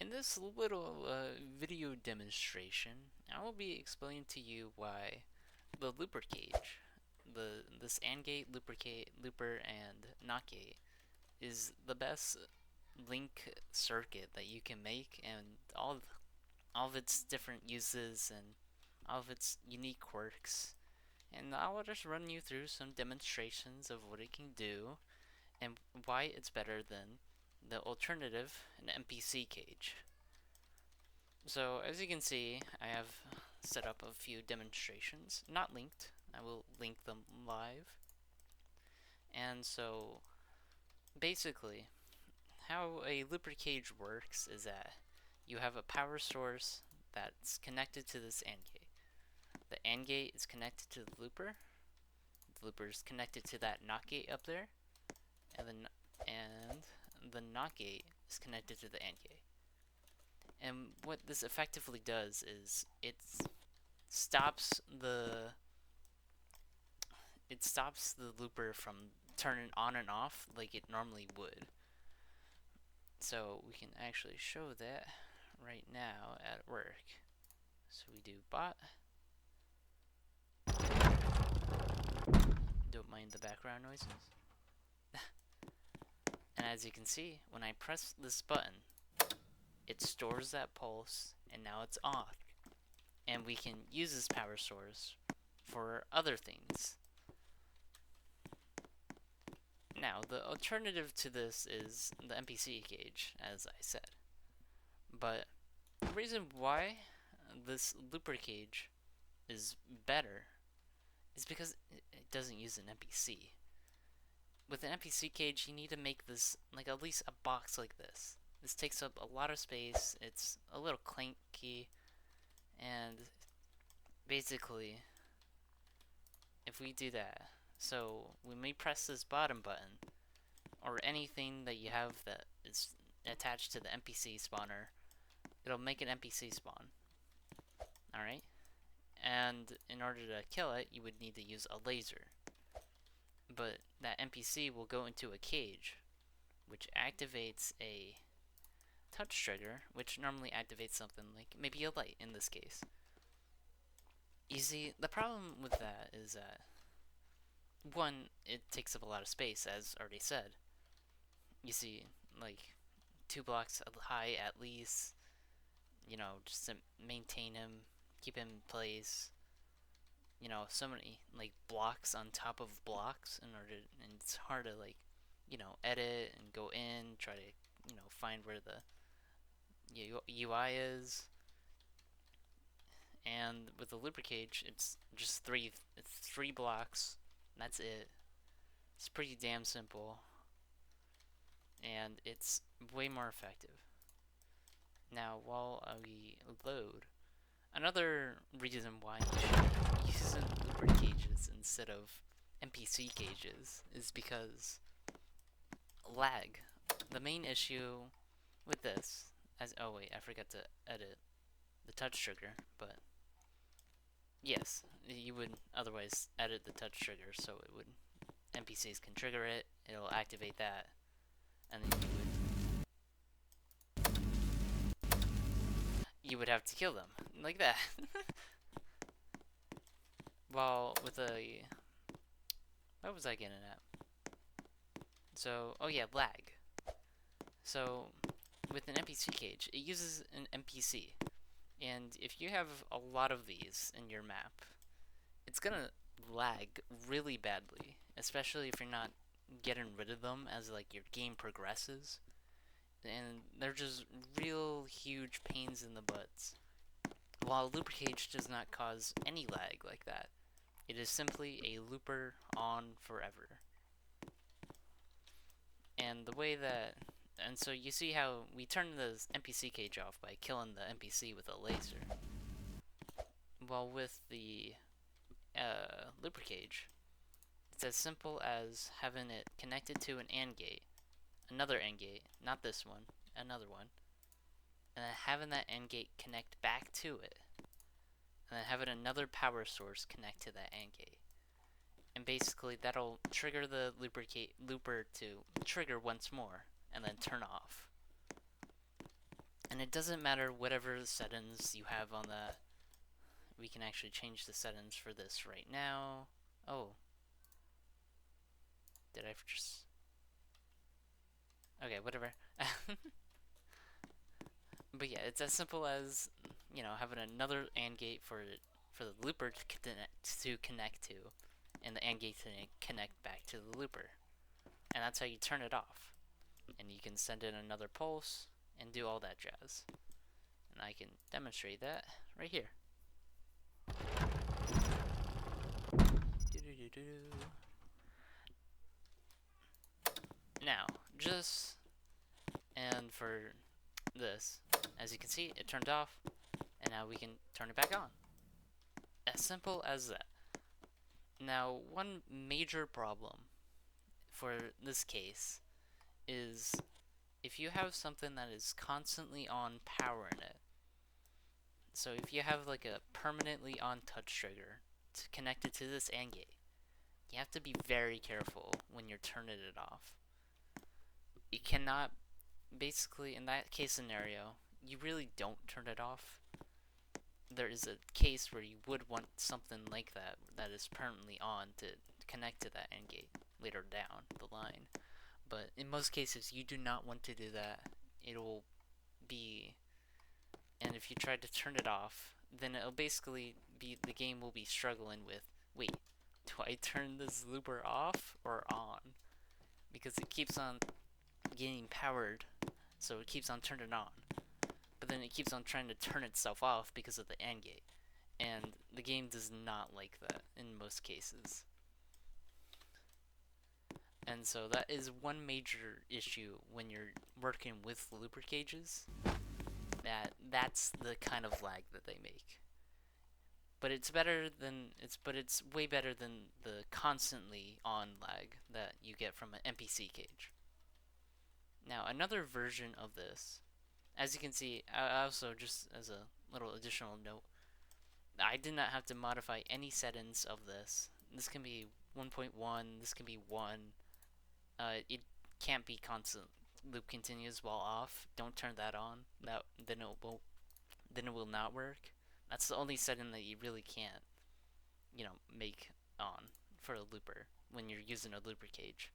In this little video demonstration, I will be explaining to you why the looper cage, this AND gate, looper, and NOT gate is the best link circuit that you can make, and all of its different uses and all of its unique quirks. And I will just run you through some demonstrations of what it can do and why it's better than the alternative, an NPC cage. So as you can see, I have set up a few demonstrations, not linked. I will link them live. And so basically, how a looper cage works is that you have a power source that's connected to this AND gate. The AND gate is connected to the looper is connected to that NOT gate up there, and the NOT gate is connected to the AND gate. And what this effectively does is it stops the looper from turning on and off like it normally would. So we can actually show that right now at work. So we do bot. Don't mind the background noises. And as you can see, when I press this button, it stores that pulse, and now it's off. And we can use this power source for other things. Now, the alternative to this is the NPC cage, as I said. But the reason why this looper cage is better is because it doesn't use an NPC. With an NPC cage, you need to make this like at least a box like this. This takes up a lot of space, it's a little clanky, and basically, if we do that, so when we press this bottom button, or anything that you have that is attached to the NPC spawner, it'll make an NPC spawn. Alright? And in order to kill it, you would need to use a laser. But that NPC will go into a cage, which activates a touch trigger, which normally activates something like maybe a light in this case. You see, the problem with that is that, one, it takes up a lot of space, as already said. You see, like, 2 blocks high at least, you know, just to maintain him, keep him in place. You know, so many, like, blocks on top of blocks in order, and it's hard to, like, you know, edit and go in, try to, you know, find where the UI is. And with the looper cage, it's just three blocks. That's it. It's pretty damn simple, and it's way more effective. Now, while we load, another reason why you should use looper cages instead of NPC cages is because lag. The main issue with this, oh wait, I forgot to edit the touch trigger, but yes, you would otherwise edit the touch trigger so it would, NPCs can trigger it, it'll activate that, and then you would have to kill them like that. While with a, what was I getting at? So, oh yeah, lag. So with an NPC cage, it uses an NPC, and if you have a lot of these in your map, it's gonna lag really badly, especially if you're not getting rid of them as like your game progresses. And they're just real huge pains in the butts. While a looper cage does not cause any lag like that. It is simply a looper on forever. And the way that, and so you see how we turn the NPC cage off by killing the NPC with a laser. While with the looper cage, it's as simple as having it connected to an AND gate, another AND gate, not this one, another one, and then having that AND gate connect back to it, and then having another power source connect to that AND gate. And basically that'll trigger the looper to trigger once more, and then turn off. And it doesn't matter whatever settings you have on that. We can actually change the settings for this right now. Oh. Did I just... Okay, whatever. But yeah, it's as simple as, you know, having another AND gate for the looper to connect to, and the AND gate to connect back to the looper. And that's how you turn it off. And you can send in another pulse and do all that jazz. And I can demonstrate that right here. Now, and for this, as you can see, it turned off, and now we can turn it back on. As simple as that. Now, one major problem for this case is if you have something that is constantly on power in it. So if you have like a permanently on touch trigger connected to this AND gate, you have to be very careful when you're turning it off. You cannot, basically in that case scenario, you really don't turn it off. There is a case where you would want something like that is permanently on to connect to that AND gate later down the line. But in most cases, you do not want to do that. It'll be, and if you try to turn it off, then it'll basically be, the game will be struggling with, wait, do I turn this looper off or on? Because it keeps on getting powered, so it keeps on turning on. But then it keeps on trying to turn itself off because of the AND gate. And the game does not like that in most cases. And so that is one major issue when you're working with looper cages. That's the kind of lag that they make. But it's way better than the constantly on lag that you get from an NPC cage. Now, another version of this, as you can see, I also, just as a little additional note, I did not have to modify any settings of this. This can be 1.1, this can be 1. It can't be constant loop continues while off. Don't turn that on. Then it will not work. That's the only setting that you really can't, make on for a looper when you're using a looper cage.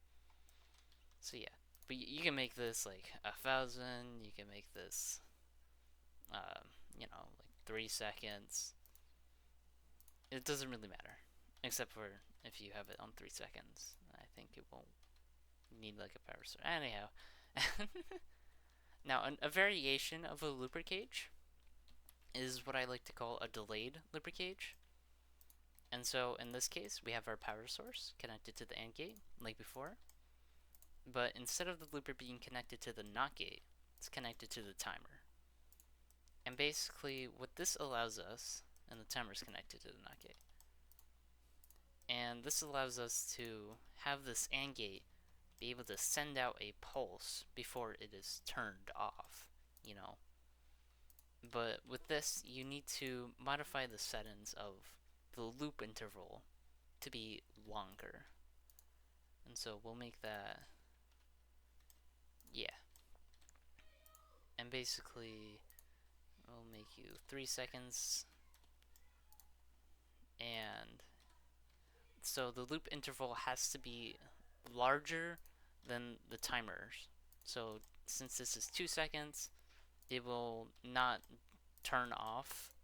So yeah, but you can make this like 1,000. You can make this, like 3 seconds. It doesn't really matter, except for if you have it on 3 seconds. I think it won't need like a power source. Anyhow, now a variation of a looper cage is what I like to call a delayed looper cage. And so in this case, we have our power source connected to the AND gate, like before. But instead of the looper being connected to the NOT gate, it's connected to the timer. And basically, what this allows us, and the timer is connected to the NOT gate, and this allows us to have this AND gate be able to send out a pulse before it is turned off, But with this, you need to modify the settings of the loop interval to be longer. And so we'll make that, yeah. And basically, we'll make you 3 seconds. And so the loop interval has to be larger than the timers. So since this is 2 seconds, it will not turn off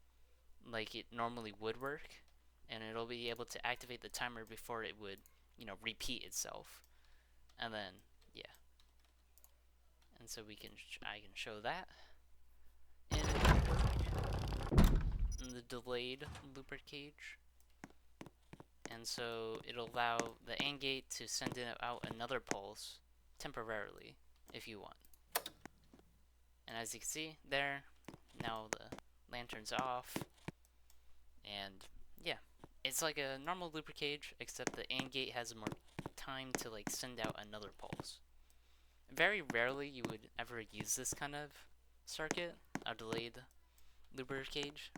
like it normally would work, and it'll be able to activate the timer before it would, repeat itself. And then, yeah. And so I can show that in the delayed looper cage. And so it'll allow the AND gate to send out another pulse temporarily if you want. And as you can see there, now the lantern's off, and yeah, it's like a normal looper cage, except the AND gate has more time to like send out another pulse. Very rarely you would ever use this kind of circuit, a delayed looper cage,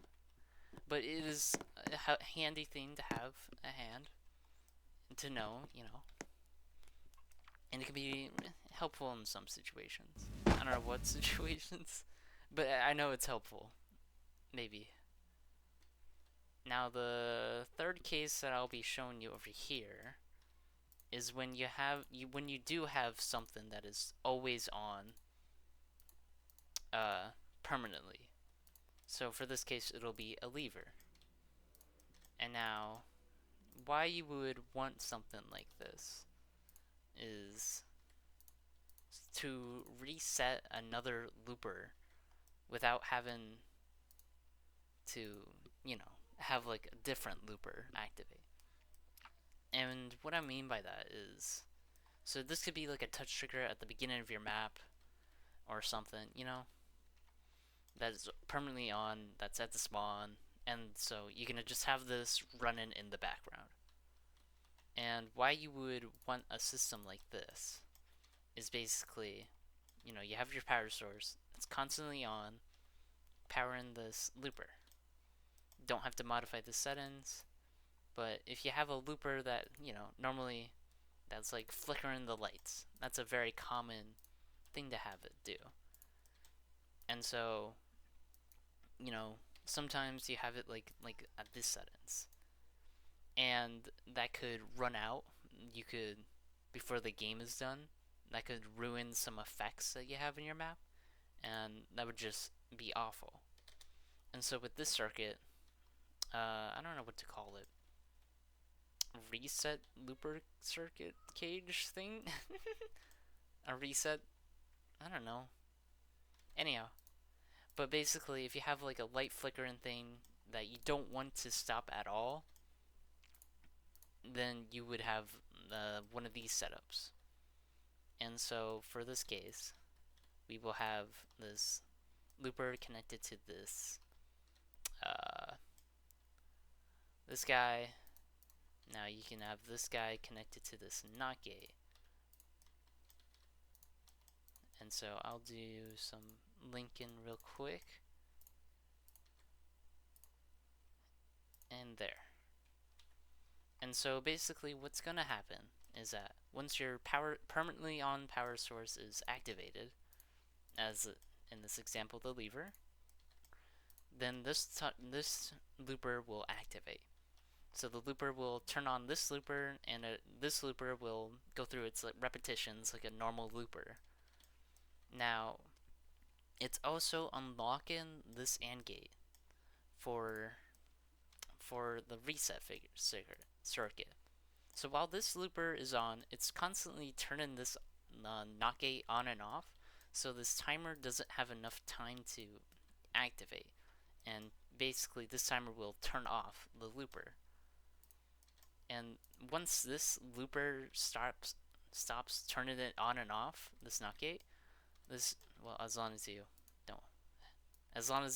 but it is a handy thing to have at hand and to know, and it can be helpful in some situations. I don't know what situations, But I know it's helpful. Maybe. Now the third case that I'll be showing you over here is when when you do have something that is always on permanently. So for this case it'll be a lever. And now why you would want something like this is to reset another looper without having to, have like a different looper activate. And what I mean by that is, so this could be like a touch trigger at the beginning of your map or something, that is permanently on, that's at the spawn, and so you're gonna just have this running in the background. And why you would want a system like this is basically, you have your power source, it's constantly on, powering this looper. Don't have to modify the settings, but if you have a looper that, normally that's like flickering the lights, that's a very common thing to have it do. And so, sometimes you have it like at this settings, and that could run out. You could, before the game is done, that could ruin some effects that you have in your map, and that would just be awful. And so with this circuit, I don't know what to call it. Reset looper circuit cage thing? A reset? I don't know. Anyhow, but basically, if you have like a light flickering thing that you don't want to stop at all, then you would have one of these setups. And so for this case, we will have this looper connected to this guy. Now you can have this guy connected to this NOT gate. And so I'll do some linking real quick. And there. And so basically what's going to happen is that once your permanently on power source is activated, as in this example the lever, then this looper will activate. So the looper will turn on this looper, and this looper will go through its repetitions like a normal looper. Now, it's also unlocking this AND gate for the reset circuit. So while this looper is on, it's constantly turning this NOT gate on and off, so this timer doesn't have enough time to activate. And basically this timer will turn off the looper. And once this looper stops turning it on and off, this NOT gate, well, as long as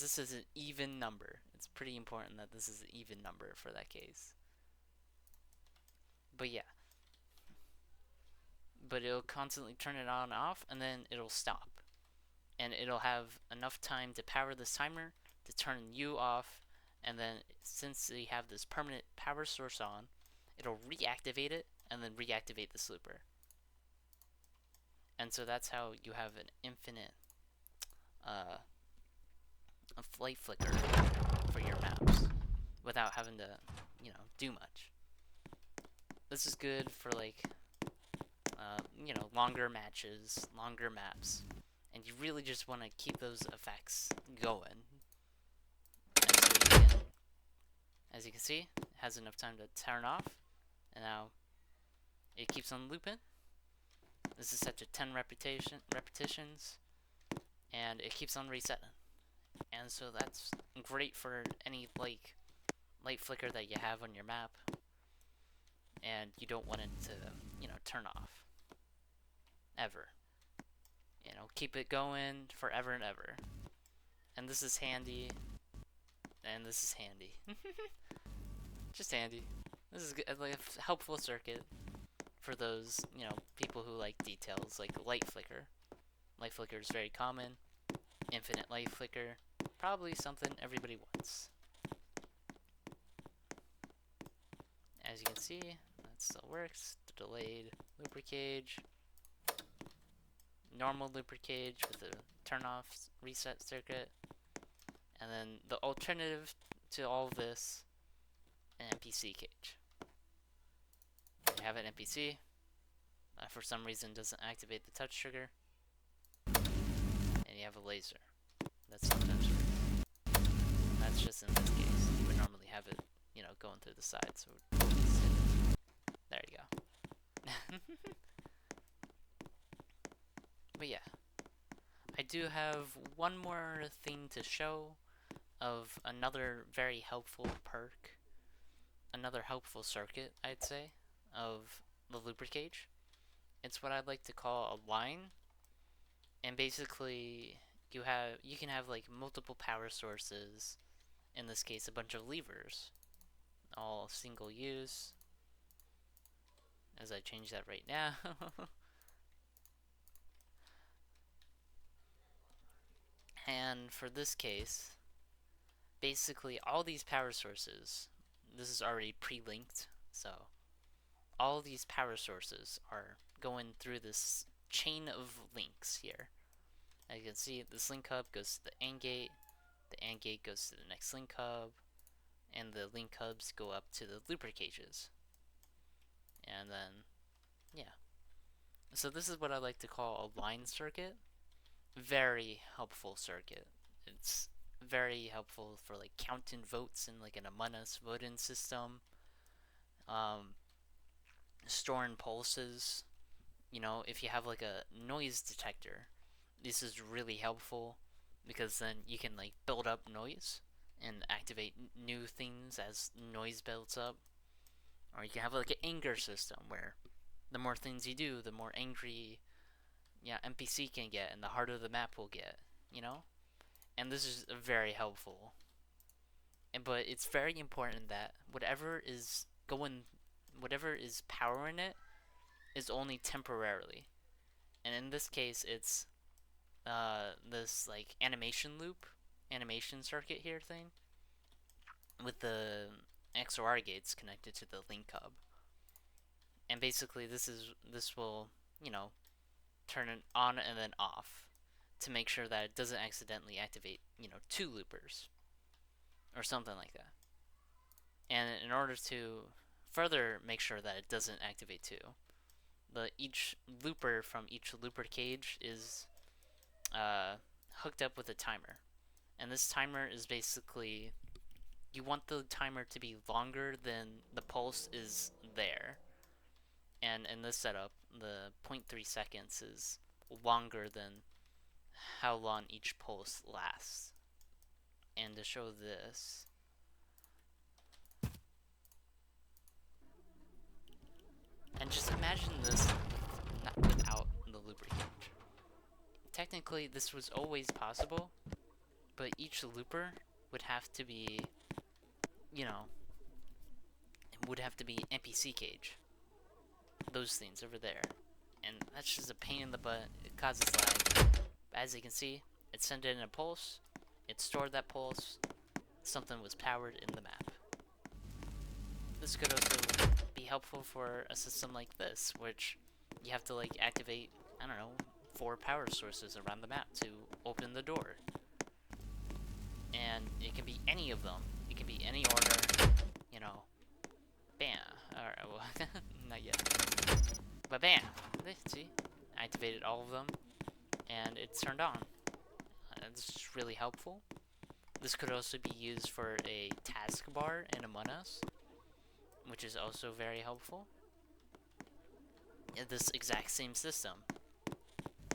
this is an even number. It's pretty important that this is an even number for that case. But yeah. But it'll constantly turn it on and off, and then it'll stop. And it'll have enough time to power this timer to turn you off, and then since they have this permanent power source on, it'll reactivate it, and then reactivate this looper. And so that's how you have an infinite a light flicker for your maps without having to, do much. This is good for like, longer matches, longer maps, and you really just want to keep those effects going. And so as you can see, it has enough time to turn off, and now it keeps on looping. This is set to 10 repetitions, and it keeps on resetting. And so that's great for any light flicker that you have on your map, and you don't want it to, turn off ever. Keep it going forever and ever. And this is handy, and this is handy. Just handy. This is like a helpful circuit for those, people who like details, like light flicker. Light flicker is very common. Infinite light flicker, probably something everybody wants. As you can see, that still works. The delayed looper cage. Normal looper cage with a turn off reset circuit, and then the alternative to all of this, an NPC cage. You have an NPC, for some reason doesn't activate the touch trigger, and you have a laser. That's sometimes works. That's just in this case. You would normally have it, you know, going through the side, so there you go. But yeah, I do have one more thing to show of another very helpful perk, another helpful circuit, I'd say, of the looper cage. It's what I'd like to call a line, and basically you can have like multiple power sources, in this case a bunch of levers, all single use, as I change that right now. And for this case, basically all these power sources, this is already pre-linked, so all these power sources are going through this chain of links here. As you can see, this link hub goes to the AND gate goes to the next link hub, and the link hubs go up to the looper cages. And then, yeah. So this is what I like to call a line circuit. Very helpful circuit. It's very helpful for like counting votes in like an Among Us voting system. Storing pulses. You know, if you have like a noise detector, this is really helpful because then you can like build up noise and activate new things as noise builds up. Or you can have like an anger system where the more things you do, the more angry, yeah, NPC can get, and the harder the map will get, you know? And this is very helpful. But it's very important that whatever is powering it is only temporarily. And in this case, it's this like animation circuit here thing with the XOR gates connected to the link hub. And basically this will, you know, turn it on and then off to make sure that it doesn't accidentally activate, you know, 2 loopers or something like that. And in order to further make sure that it doesn't activate 2, each looper from each looper cage is hooked up with a timer. And this timer is basically, you want the timer to be longer than the pulse is there. And in this setup, the 0.3 seconds is longer than how long each pulse lasts. And to show this, and just imagine this without the looper cage. Technically, this was always possible, but each looper would have to be, you know, would have to be NPC cage. Those things over there. And that's just a pain in the butt. It causes lag. As you can see, it sent in a pulse, it stored that pulse, something was powered in the map. This could also be helpful for a system like this, which you have to like activate, I don't know, 4 power sources around the map to open the door. And it can be any of them. It can be any order, you know. Bam. Alright, well, not yet. But bam! See? Activated all of them, and it's turned on. This is really helpful. This could also be used for a taskbar in Among Us, which is also very helpful. This exact same system,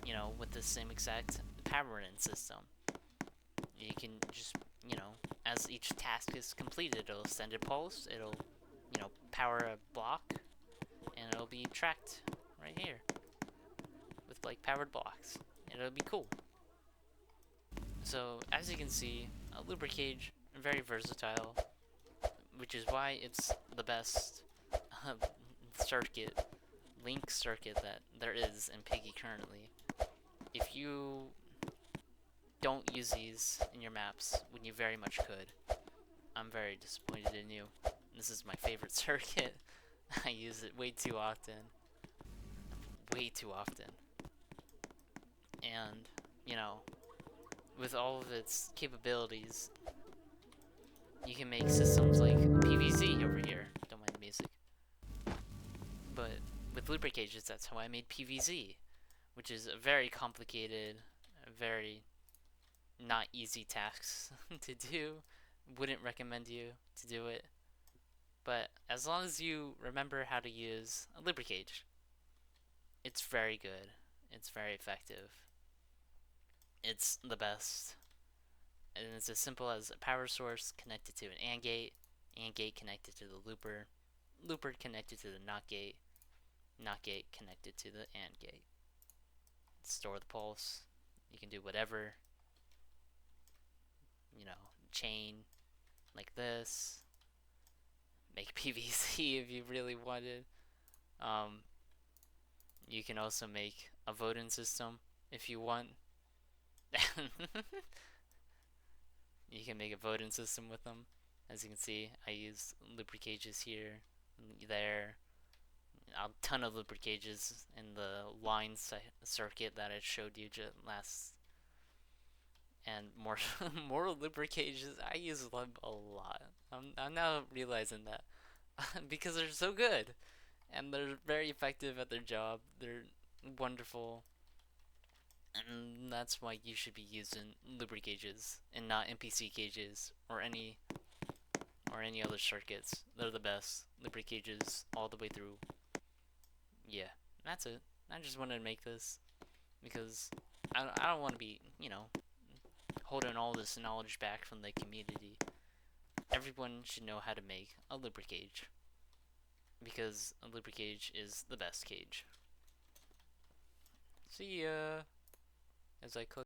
you know, with the same exact power-in system. You can just, you know, as each task is completed, it'll send a pulse, it'll, you know, power a block, and it'll be tracked right here with like powered blocks. It'll be cool. So as you can see, a looper cage, very versatile, which is why it's the best link circuit that there is in Piggy currently. If you don't use these in your maps when you very much could, I'm very disappointed in you. This is my favorite circuit. I use it way too often. Way too often. And, you know, with all of its capabilities, you can make systems like PVC over here. Don't mind the music. But with looper cages, that's how I made PVZ, which is a very complicated, very not easy task to do. Wouldn't recommend you to do it. But as long as you remember how to use a looper cage, it's very good. It's very effective. It's the best. And it's as simple as a power source connected to an AND gate connected to the looper connected to the NOT gate connected to the AND gate. Store the pulse. You can do whatever, chain like this. Make PVC if you really wanted. Um, you can also make a voting system if you want. You can make a voting system with them. As you can see, I used looper cages here, there, a ton of looper cages in the line circuit that I showed you last, and more more looper cages. I use them a lot. I'm now realizing that because they're so good and they're very effective at their job. They're wonderful, and that's why you should be using looper cages and not NPC cages or any other circuits. They're the best. Looper cages all the way through. Yeah, that's it. I just wanted to make this because I don't want to be, holding all this knowledge back from the community. Everyone should know how to make a looper cage because a looper cage is the best cage. See ya as I cook.